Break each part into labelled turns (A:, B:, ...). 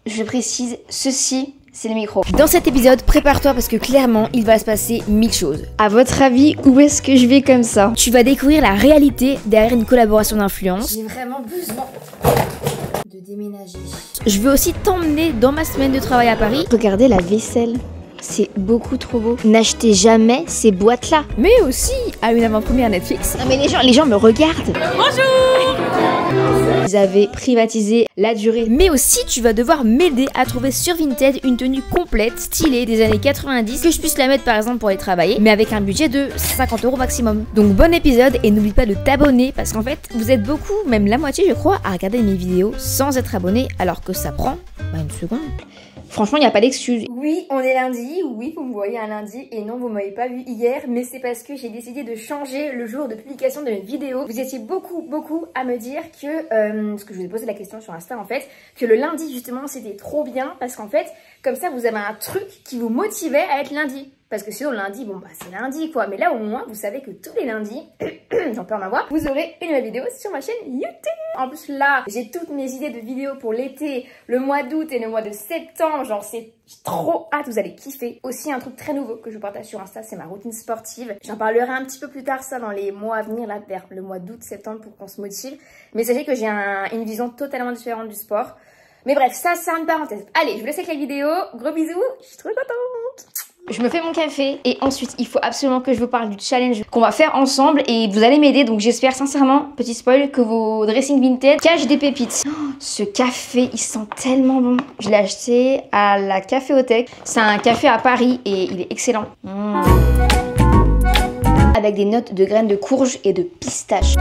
A: Je précise, ceci, c'est le micro.
B: Dans cet épisode, prépare-toi parce que clairement, il va se passer 1000 choses.
A: À votre avis, où est-ce que je vais comme ça?
B: Tu vas découvrir la réalité derrière une collaboration d'influence.
A: J'ai vraiment besoin de déménager.
B: Je veux aussi t'emmener dans ma semaine de travail à Paris.
A: Regardez la vaisselle. C'est beaucoup trop beau. N'achetez jamais ces boîtes-là.
B: Mais aussi à une avant-première Netflix.
A: Non mais les gens me regardent.
B: Bonjour!
A: Ils avaient privatisé la durée.
B: Mais aussi, tu vas devoir m'aider à trouver sur Vinted une tenue complète, stylée des années 90, que je puisse la mettre par exemple pour aller travailler, mais avec un budget de 50 € maximum. Donc bon épisode et n'oublie pas de t'abonner parce qu'en fait, vous êtes beaucoup, même la moitié je crois, à regarder mes vidéos sans être abonné alors que ça prend une seconde.
A: Franchement, il n'y a pas d'excuse.
C: Oui, on est lundi, oui, vous me voyez un lundi, et non, vous m'avez pas vu hier, mais c'est parce que j'ai décidé de changer le jour de publication de mes vidéos. Vous étiez beaucoup à me dire que, parce que je vous ai posé la question sur Insta en fait, que le lundi justement c'était trop bien, parce qu'en fait, comme ça vous avez un truc qui vous motivait à être lundi. Parce que sinon le lundi, bon bah c'est lundi quoi, mais là au moins vous savez que tous les lundis, j'en peux en avoir, vous aurez une nouvelle vidéo sur ma chaîne YouTube. En plus là, j'ai toutes mes idées de vidéos pour l'été, le mois d'août et le mois de septembre, genre c'est trop hâte, vous allez kiffer. Aussi un truc très nouveau que je partage sur Insta, c'est ma routine sportive. J'en parlerai un petit peu plus tard ça dans les mois à venir, là vers le mois d'août, septembre pour qu'on se motive. Mais sachez que j'ai une vision totalement différente du sport. Mais bref, ça c'est une parenthèse. Allez, je vous laisse avec la vidéo, gros bisous, je suis trop contente.
A: Je me fais mon café et ensuite il faut absolument que je vous parle du challenge qu'on va faire ensemble et vous allez m'aider, donc j'espère sincèrement, petit spoil, que vos dressings Vinted cachent des pépites. Oh, ce café il sent tellement bon. Je l'ai acheté à la Caféothèque, c'est un café à Paris et il est excellent. Avec des notes de graines de courge et de pistache.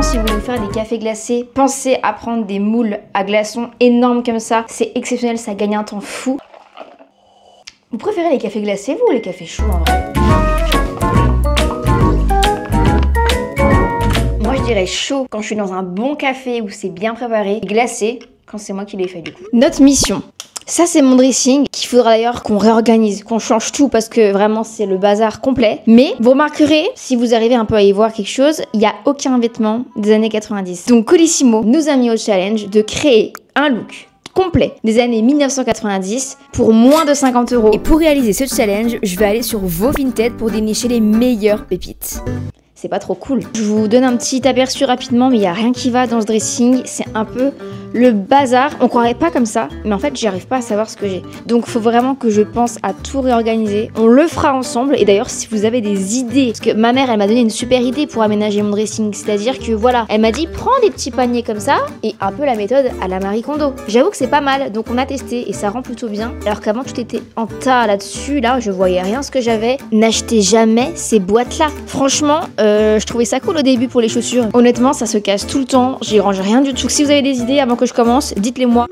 A: Si vous voulez faire des cafés glacés, pensez à prendre des moules à glaçons énormes comme ça. C'est exceptionnel, ça gagne un temps fou. Vous préférez les cafés glacés, vous, ou les cafés chauds en vrai? Moi, je dirais chaud quand je suis dans un bon café où c'est bien préparé. Et glacé quand c'est moi qui l'ai fait du coup. Notre mission. Ça, c'est mon dressing qu'il faudra d'ailleurs qu'on réorganise, qu'on change tout parce que vraiment, c'est le bazar complet. Mais vous remarquerez, si vous arrivez un peu à y voir quelque chose, il n'y a aucun vêtement des années 90. Donc, Colissimo nous a mis au challenge de créer un look complet des années 1990 pour moins de 50 €.
B: Et pour réaliser ce challenge, je vais aller sur vos Vinted pour dénicher les meilleures pépites.
A: C'est pas trop cool. Je vous donne un petit aperçu rapidement, mais il n'y a rien qui va dans ce dressing. C'est un peu le bazar. On croirait pas comme ça, mais en fait, j'y arrive pas à savoir ce que j'ai. Donc, il faut vraiment que je pense à tout réorganiser. On le fera ensemble. Et d'ailleurs, si vous avez des idées, parce que ma mère, elle m'a donné une super idée pour aménager mon dressing. C'est-à-dire que voilà, elle m'a dit, prends des petits paniers comme ça et un peu la méthode à la Marie Kondo. J'avoue que c'est pas mal. Donc, on a testé et ça rend plutôt bien. Alors qu'avant, tout était en tas là-dessus. Là, je voyais rien ce que j'avais. N'achetez jamais ces boîtes-là. Franchement, je trouvais ça cool au début pour les chaussures. Honnêtement, ça se casse tout le temps. J'y range rien du tout. Si vous avez des idées avant que je commence, dites-les moi.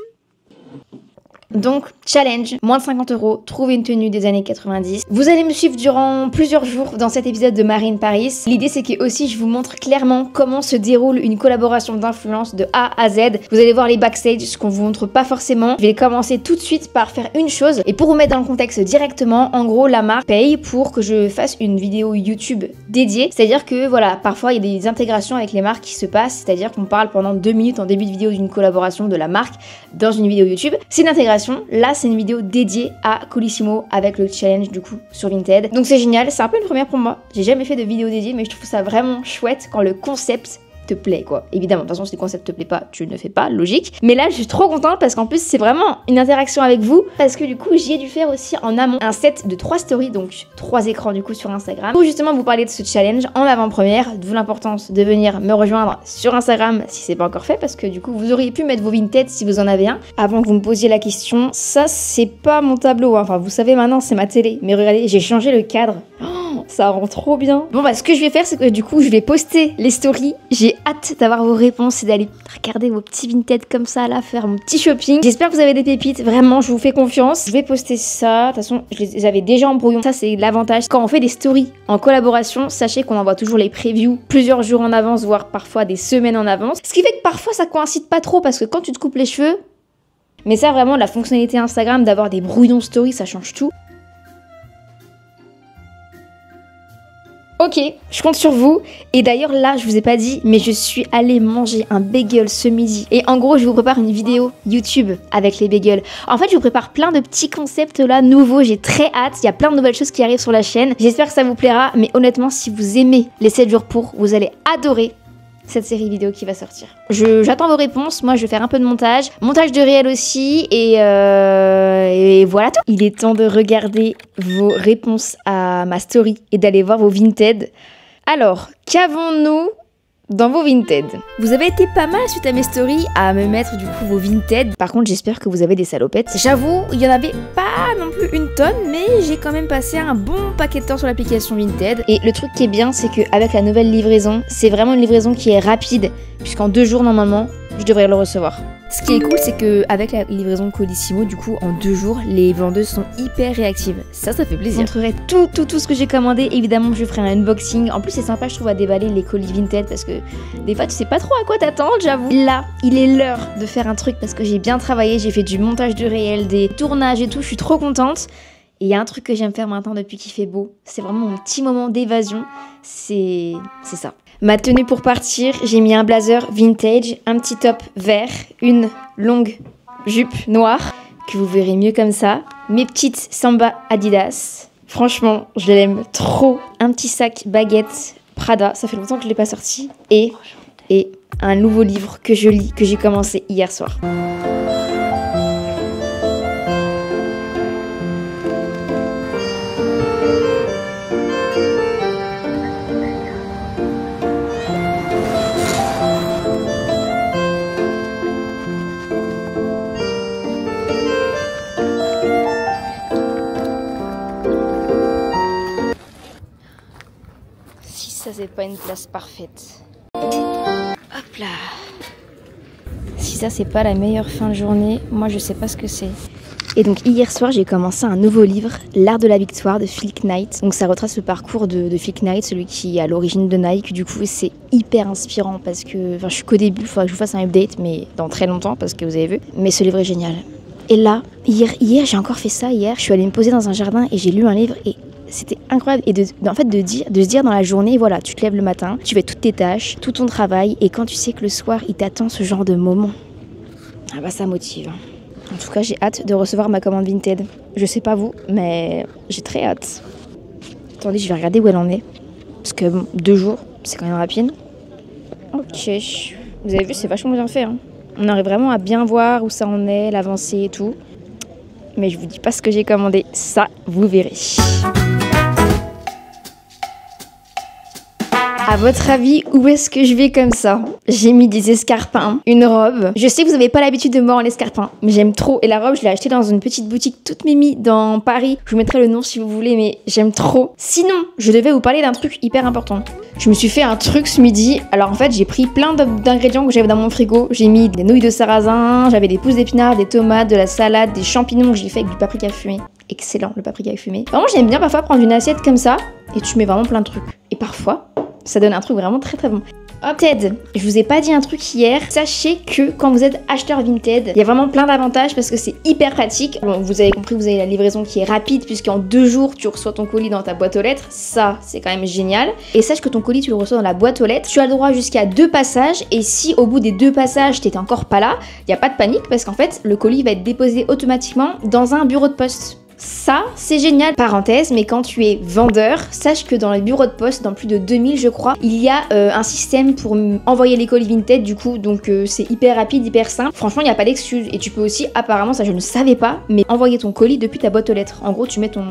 A: Donc, challenge, moins de 50 €, trouver une tenue des années 90. Vous allez me suivre durant plusieurs jours dans cet épisode de Marine Paris. L'idée, c'est que aussi je vous montre clairement comment se déroule une collaboration d'influence de A à Z. Vous allez voir les backstage, ce qu'on vous montre pas forcément. Je vais commencer tout de suite par faire une chose. Et pour vous mettre dans le contexte directement, en gros, la marque paye pour que je fasse une vidéo YouTube dédiée. C'est-à-dire que, voilà, parfois, il y a des intégrations avec les marques qui se passent. C'est-à-dire qu'on parle pendant 2 minutes en début de vidéo d'une collaboration de la marque dans une vidéo YouTube. C'est une intégration. Là, c'est une vidéo dédiée à Colissimo avec le challenge du coup sur Vinted. Donc c'est génial, c'est un peu une première pour moi. J'ai jamais fait de vidéo dédiée, mais je trouve ça vraiment chouette quand le concept te plaît quoi. Évidemment, de toute façon si le concept te plaît pas, tu ne le fais pas, logique. Mais là je suis trop contente parce qu'en plus c'est vraiment une interaction avec vous parce que du coup j'ai dû faire aussi en amont un set de 3 stories, donc 3 écrans du coup sur Instagram pour justement vous parler de ce challenge en avant-première, d'où l'importance de venir me rejoindre sur Instagram si c'est pas encore fait parce que du coup vous auriez pu mettre vos Vinted si vous en avez un. Avant que vous me posiez la question, ça c'est pas mon tableau, hein. Enfin vous savez maintenant c'est ma télé, mais regardez j'ai changé le cadre. Oh, ça rend trop bien. Bon bah ce que je vais faire c'est que du coup je vais poster les stories. J'ai hâte d'avoir vos réponses et d'aller regarder vos petits Vinted comme ça là, faire mon petit shopping. J'espère que vous avez des pépites, vraiment je vous fais confiance. Je vais poster ça, de toute façon je les avais déjà en brouillon. Ça c'est l'avantage. Quand on fait des stories en collaboration, sachez qu'on envoie toujours les previews plusieurs jours en avance, voire parfois des semaines en avance. Ce qui fait que parfois ça coïncide pas trop parce que quand tu te coupes les cheveux, mais ça vraiment la fonctionnalité Instagram d'avoir des brouillons stories ça change tout. Ok, je compte sur vous. Et d'ailleurs là, je vous ai pas dit, mais je suis allée manger un bagel ce midi. Et en gros, je vous prépare une vidéo YouTube avec les bagels. En fait, je vous prépare plein de petits concepts là, nouveaux. J'ai très hâte. Il y a plein de nouvelles choses qui arrivent sur la chaîne. J'espère que ça vous plaira. Mais honnêtement, si vous aimez les 7 jours pour, vous allez adorer cette série vidéo qui va sortir. J'attends vos réponses. Moi, je vais faire un peu de montage. Montage de réel aussi. Et voilà tout. Il est temps de regarder vos réponses à ma story et d'aller voir vos Vinted. Alors, qu'avons-nous dans vos Vinted?
B: Vous avez été pas mal suite à mes stories à me mettre du coup vos Vinted.
A: Par contre, j'espère que vous avez des salopettes.
B: J'avoue, il y en avait pas non plus une tonne, mais j'ai quand même passé un bon paquet de temps sur l'application Vinted.
A: Et le truc qui est bien, c'est qu'avec la nouvelle livraison, c'est vraiment une livraison qui est rapide, puisqu'en 2 jours normalement, je devrais le recevoir.
B: Ce qui est cool, c'est que avec la livraison Colissimo, du coup, en 2 jours, les vendeuses sont hyper réactives. Ça fait plaisir.
A: Je montrerai tout ce que j'ai commandé. Évidemment, je ferai un unboxing. En plus, c'est sympa, je trouve, à déballer les colis Vinted parce que des fois, tu sais pas trop à quoi t'attendre, j'avoue. Là, il est l'heure de faire un truc parce que j'ai bien travaillé. J'ai fait du montage de réel, des tournages et tout. Je suis trop contente. Et il y a un truc que j'aime faire maintenant depuis qu'il fait beau. C'est vraiment mon petit moment d'évasion. C'est ça. Ma tenue pour partir, j'ai mis un blazer vintage, un petit top vert, une longue jupe noire, que vous verrez mieux comme ça. Mes petites Samba Adidas. Franchement, je l'aime trop. Un petit sac baguette Prada, ça fait longtemps que je ne l'ai pas sorti. Et un nouveau livre que je lis, que j'ai commencé hier soir. Ça c'est pas une place parfaite. Hop là. Si ça c'est pas la meilleure fin de journée, moi je sais pas ce que c'est. Et donc hier soir j'ai commencé un nouveau livre, L'Art de la Victoire de Phil Knight. Donc ça retrace le parcours de Phil Knight, celui qui est à l'origine de Nike. Du coup c'est hyper inspirant parce que, je suis qu'au début, il faudra que je vous fasse un update, mais dans très longtemps parce que vous avez vu. Mais ce livre est génial. Et là, hier j'ai encore fait ça hier. Je suis allée me poser dans un jardin et j'ai lu un livre et c'était incroyable. Et de se dire dans la journée, voilà, tu te lèves le matin, tu fais toutes tes tâches, tout ton travail, et quand tu sais que le soir, il t'attend ce genre de moment, ah bah ça motive. En tout cas, j'ai hâte de recevoir ma commande Vinted. Je sais pas vous, mais j'ai très hâte. Attendez, je vais regarder où elle en est. Parce que bon, 2 jours, c'est quand même rapide. Ok, vous avez vu, c'est vachement bien fait. Hein. On arrive vraiment à bien voir où ça en est, l'avancée et tout. Mais je vous dis pas ce que j'ai commandé, ça, vous verrez. À votre avis, où est-ce que je vais comme ça? J'ai mis des escarpins, une robe. Je sais que vous n'avez pas l'habitude de me voir en escarpins, mais j'aime trop. Et la robe, je l'ai achetée dans une petite boutique toute mimi dans Paris. Je vous mettrai le nom si vous voulez, mais j'aime trop. Sinon, je devais vous parler d'un truc hyper important. Je me suis fait un truc ce midi. Alors en fait, j'ai pris plein d'ingrédients que j'avais dans mon frigo. J'ai mis des nouilles de sarrasin, j'avais des pousses d'épinards, des tomates, de la salade, des champignons que j'ai fait avec du paprika fumé. Excellent, le paprika fumé. Vraiment, j'aime bien parfois prendre une assiette comme ça et tu mets vraiment plein de trucs. Et parfois, ça donne un truc vraiment très très bon. Vinted, je vous ai pas dit un truc hier. Sachez que quand vous êtes acheteur Vinted, il y a vraiment plein d'avantages parce que c'est hyper pratique. Bon, vous avez compris, vous avez la livraison qui est rapide puisqu'en 2 jours, tu reçois ton colis dans ta boîte aux lettres. Ça, c'est quand même génial. Et sache que ton colis, tu le reçois dans la boîte aux lettres. Tu as le droit jusqu'à 2 passages. Et si au bout des 2 passages, t'étais encore pas là, il n'y a pas de panique parce qu'en fait, le colis va être déposé automatiquement dans un bureau de poste. Ça, c'est génial. Parenthèse, mais quand tu es vendeur, sache que dans les bureaux de poste, dans plus de 2000 je crois, il y a un système pour envoyer les colis Vinted du coup, donc c'est hyper rapide, hyper simple. Franchement, il n'y a pas d'excuse. Et tu peux aussi, apparemment, ça je ne savais pas, mais envoyer ton colis depuis ta boîte aux lettres. En gros, tu mets ton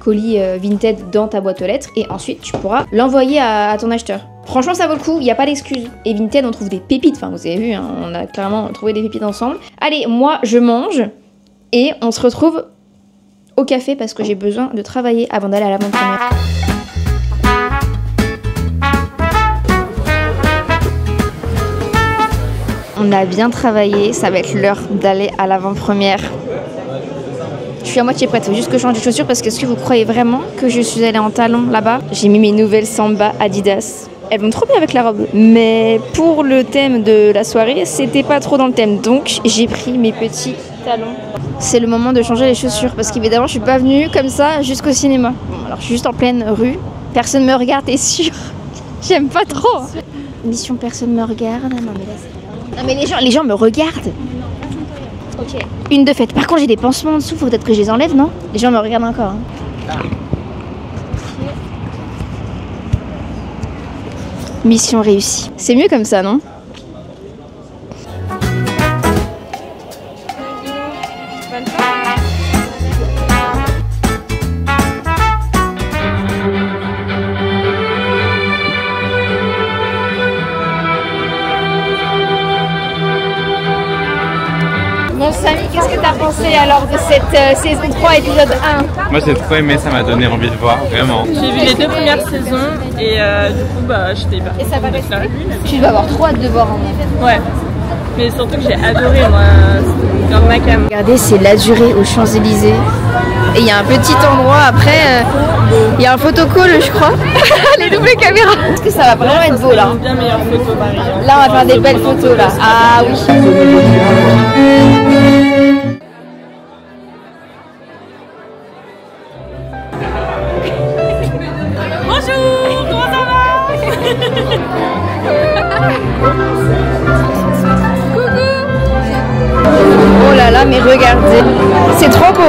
A: colis Vinted dans ta boîte aux lettres et ensuite tu pourras l'envoyer à ton acheteur. Franchement, ça vaut le coup, il n'y a pas d'excuse. Et Vinted, on trouve des pépites, enfin vous avez vu, hein, on a clairement trouvé des pépites ensemble. Allez, moi je mange et on se retrouve au café parce que j'ai besoin de travailler avant d'aller à l'avant-première. On a bien travaillé, ça va être l'heure d'aller à l'avant-première. Je suis à moitié prête, faut juste que je change de chaussures parce que est-ce que vous croyez vraiment que je suis allée en talons là-bas? J'ai mis mes nouvelles Samba Adidas. Elles vont trop bien avec la robe. Mais pour le thème de la soirée, c'était pas trop dans le thème. Donc j'ai pris mes petits talons. C'est le moment de changer les chaussures parce qu'évidemment je suis pas venue comme ça jusqu'au cinéma. Bon, alors je suis juste en pleine rue Personne me regarde, t'es sûr? J'aime pas trop. Mission personne me regarde. Non mais là c'est... Non mais les gens me regardent. Ok. Une de faite. Par contre j'ai des pansements en dessous, faut peut-être que je les enlève, non? Les gens me regardent encore. Hein. Mission réussie. C'est mieux comme ça, non?
C: Bon Samy, qu'est-ce que t'as pensé alors de cette saison 3 épisode 1?
D: Moi j'ai trop aimé, ça m'a donné envie de voir, vraiment.
E: J'ai vu les 2 premières saisons et du coup bah j'étais hyper.
C: Et ça va rester?
A: Tu dois avoir trop hâte de voir.
E: Ouais. Mais surtout que j'ai adoré moi, c'était dans ma cam.
A: Regardez, c'est La Durée aux Champs-Élysées. Et il y a un petit endroit après, il y a un photocall je crois. Les doubles caméras. Est-ce que ça va vraiment être beau là?
E: Bien meilleure photo Marie.
A: Là on va faire des belles photos là. Ah oui.
E: Bonjour, comment ça va?
A: Oh là là, mais regardez, c'est trop beau.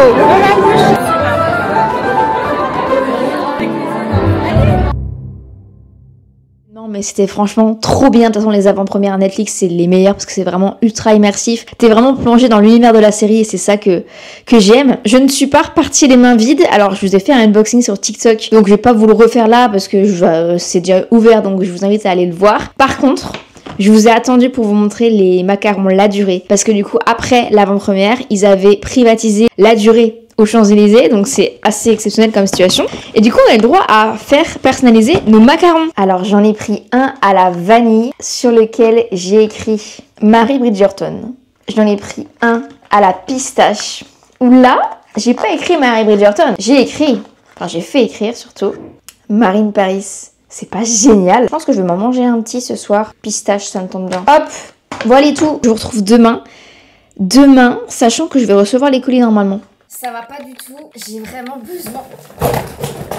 A: Non mais c'était franchement trop bien. De toute façon les avant-premières Netflix c'est les meilleures parce que c'est vraiment ultra immersif. T'es vraiment plongé dans l'univers de la série et c'est ça que j'aime. Je ne suis pas repartie les mains vides. Alors je vous ai fait un unboxing sur TikTok donc je vais pas vous le refaire là parce que c'est déjà ouvert donc je vous invite à aller le voir. Par contre je vous ai attendu pour vous montrer les macarons La Durée parce que du coup après l'avant-première ils avaient privatisé La Durée aux Champs-Élysées, donc c'est assez exceptionnel comme situation. Et du coup, on a le droit à faire personnaliser nos macarons. Alors, j'en ai pris un à la vanille sur lequel j'ai écrit Mary Bridgerton. J'en ai pris un à la pistache. Où là, j'ai pas écrit Mary Bridgerton. J'ai fait écrire surtout Marine Paris. C'est pas génial. Je pense que je vais m'en manger un petit ce soir. Pistache, ça me tombe bien. Hop, voilà tout. Je vous retrouve demain. Demain, sachant que je vais recevoir les colis normalement.
C: Ça va pas du tout, j'ai vraiment besoin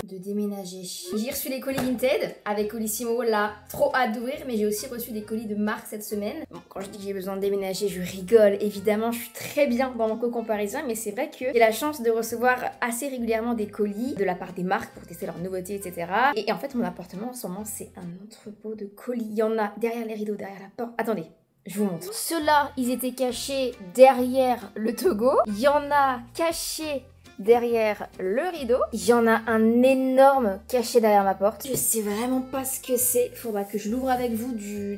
C: de déménager. J'ai reçu les colis Vinted avec Colissimo, là, trop hâte d'ouvrir, mais j'ai aussi reçu des colis de marque cette semaine. Bon, quand je dis que j'ai besoin de déménager, je rigole, évidemment, je suis très bien dans mon cocon parisien, mais c'est vrai que j'ai la chance de recevoir assez régulièrement des colis de la part des marques pour tester leurs nouveautés, etc. Et en fait, mon appartement en ce moment, c'est un entrepôt de colis. Il y en a derrière les rideaux, derrière la porte. Attendez. Je vous montre. Ceux-là, ils étaient cachés derrière le Togo. Il y en a cachés derrière le rideau. Il y en a un énorme caché derrière ma porte. Je sais vraiment pas ce que c'est. Faudra que je l'ouvre avec vous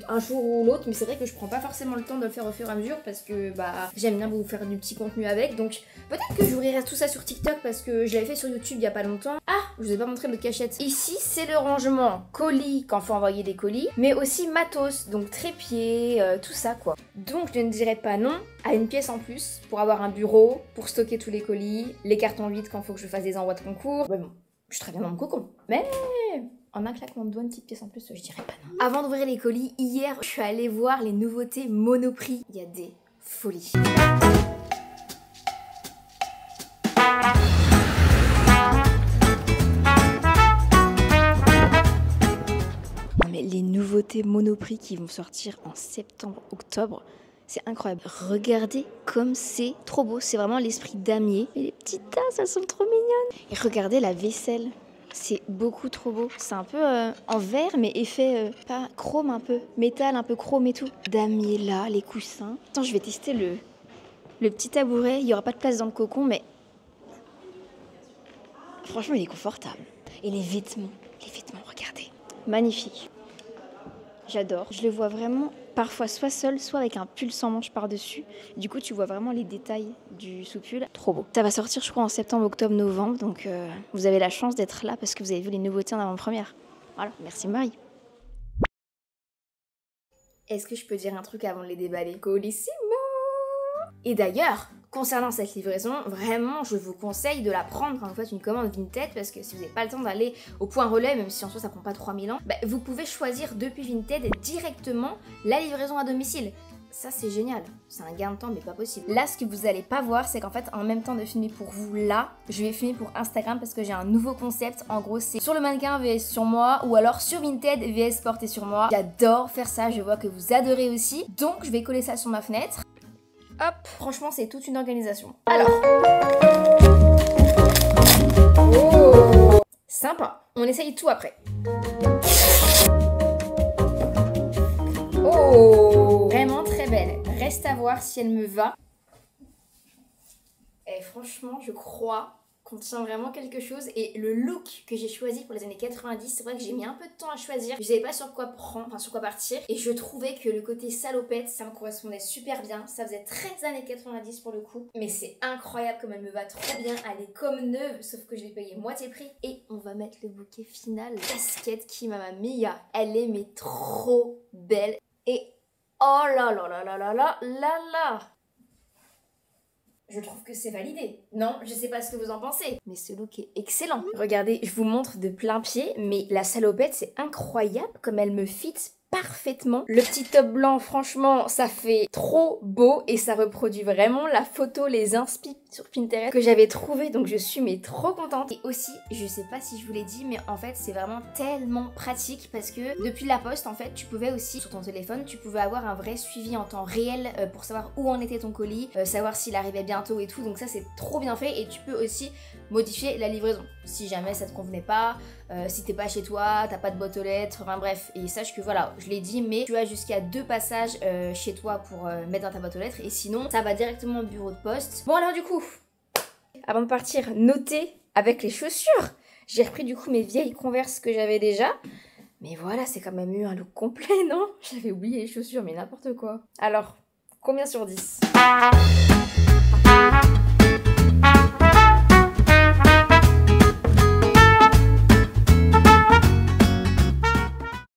C: un jour ou l'autre. Mais c'est vrai que je prends pas forcément le temps de le faire au fur et à mesure parce que bah j'aime bien vous faire du petit contenu avec. Donc peut-être que j'ouvrirai tout ça sur TikTok parce que je l'avais fait sur YouTube il y a pas longtemps. Ah, je vous ai pas montré notre cachette. Ici, c'est le rangement colis quand faut envoyer des colis, mais aussi matos, donc trépied, tout ça quoi. Donc je ne dirais pas non à une pièce en plus pour avoir un bureau, pour stocker tous les colis, les cartons vides quand faut que je fasse des envois de concours. Mais bon, je suis très bien dans mon cocon. Mais en un claquement de doigts, une petite pièce en plus, je dirais pas non. Avant d'ouvrir les colis, hier, je suis allée voir les nouveautés Monoprix. Il y a des folies.
A: Mais les nouveautés Monoprix qui vont sortir en septembre-octobre, c'est incroyable. Regardez comme c'est trop beau, c'est vraiment l'esprit damier. Et les petites tasses, elles sont trop mignonnes. Et regardez la vaisselle, c'est beaucoup trop beau. C'est un peu en verre, mais effet pas chrome, un peu métal, un peu chrome et tout. Damier là, les coussins. Attends, je vais tester le petit tabouret. Il n'y aura pas de place dans le cocon, mais franchement, il est confortable. Et les vêtements, regardez. Magnifique. J'adore. Je le vois vraiment parfois soit seul, soit avec un pull sans manche par-dessus. Du coup, tu vois vraiment les détails du sous-pull. Trop beau. Ça va sortir, je crois, en septembre, octobre, novembre. Donc, vous avez la chance d'être là parce que vous avez vu les nouveautés en avant-première. Voilà. Merci Marie.
C: Est-ce que je peux dire un truc avant de les déballer? Colissimo! Et d'ailleurs, concernant cette livraison, vraiment, je vous conseille de la prendre quand vous faites une commande Vinted parce que si vous n'avez pas le temps d'aller au point relais, même si en soi ça prend pas 3000 ans, bah, vous pouvez choisir depuis Vinted directement la livraison à domicile.
A: ça c'est génial, c'est un gain de temps mais pas possible. Là ce que vous allez pas voir c'est qu'en fait en même temps de filmer pour vous là, je vais filmer pour Instagram parce que j'ai un nouveau concept. En gros c'est sur le mannequin vs sur moi ou alors sur Vinted vs porté sur moi. J'adore faire ça, je vois que vous adorez aussi. Donc je vais coller ça sur ma fenêtre. Hop, franchement c'est toute une organisation. Alors, oh, sympa, on essaye tout après. Oh, vraiment très belle. Reste à voir si elle me va. Et franchement, je crois qu'on tient vraiment quelque chose. Et le look que j'ai choisi pour les années 90, c'est vrai que j'ai mis un peu de temps à choisir. Je savais pas sur quoi prendre, enfin sur quoi partir. Et je trouvais que le côté salopette, ça me correspondait super bien. Ça faisait très années 90 pour le coup. Mais c'est incroyable comme elle me va trop bien. Elle est comme neuve, sauf que je l'ai payée moitié prix. Et on va mettre le bouquet final. Casquette qui Mamma Mia. Elle est mais trop belle. Et oh là là là là là là là là. Je trouve que c'est validé. Non, je sais pas ce que vous en pensez, mais ce look est excellent. Regardez, je vous montre de plein pied, mais la salopette, c'est incroyable comme elle me fit parfaitement. Le petit top blanc, franchement, ça fait trop beau et ça reproduit vraiment la photo, les inspi sur Pinterest que j'avais trouvé, donc je suis mais trop contente. Et aussi, je sais pas si je vous l'ai dit, mais en fait, c'est vraiment tellement pratique parce que depuis la poste, en fait, tu pouvais aussi, sur ton téléphone, tu pouvais avoir un vrai suivi en temps réel pour savoir où en était ton colis, savoir s'il arrivait bientôt et tout, donc ça, c'est trop bien fait et tu peux aussi modifier la livraison si jamais ça te convenait pas, si t'es pas chez toi, t'as pas de boîte aux lettres, enfin bref. Et sache que voilà, je l'ai dit, mais tu as jusqu'à 2 passages chez toi pour mettre dans ta boîte aux lettres et sinon ça va directement au bureau de poste. Bon alors du coup, avant de partir, notez avec les chaussures. J'ai repris du coup mes vieilles Converse que j'avais déjà. Mais voilà, c'est quand même eu un look complet, non? J'avais oublié les chaussures, mais n'importe quoi. Alors, combien sur 10?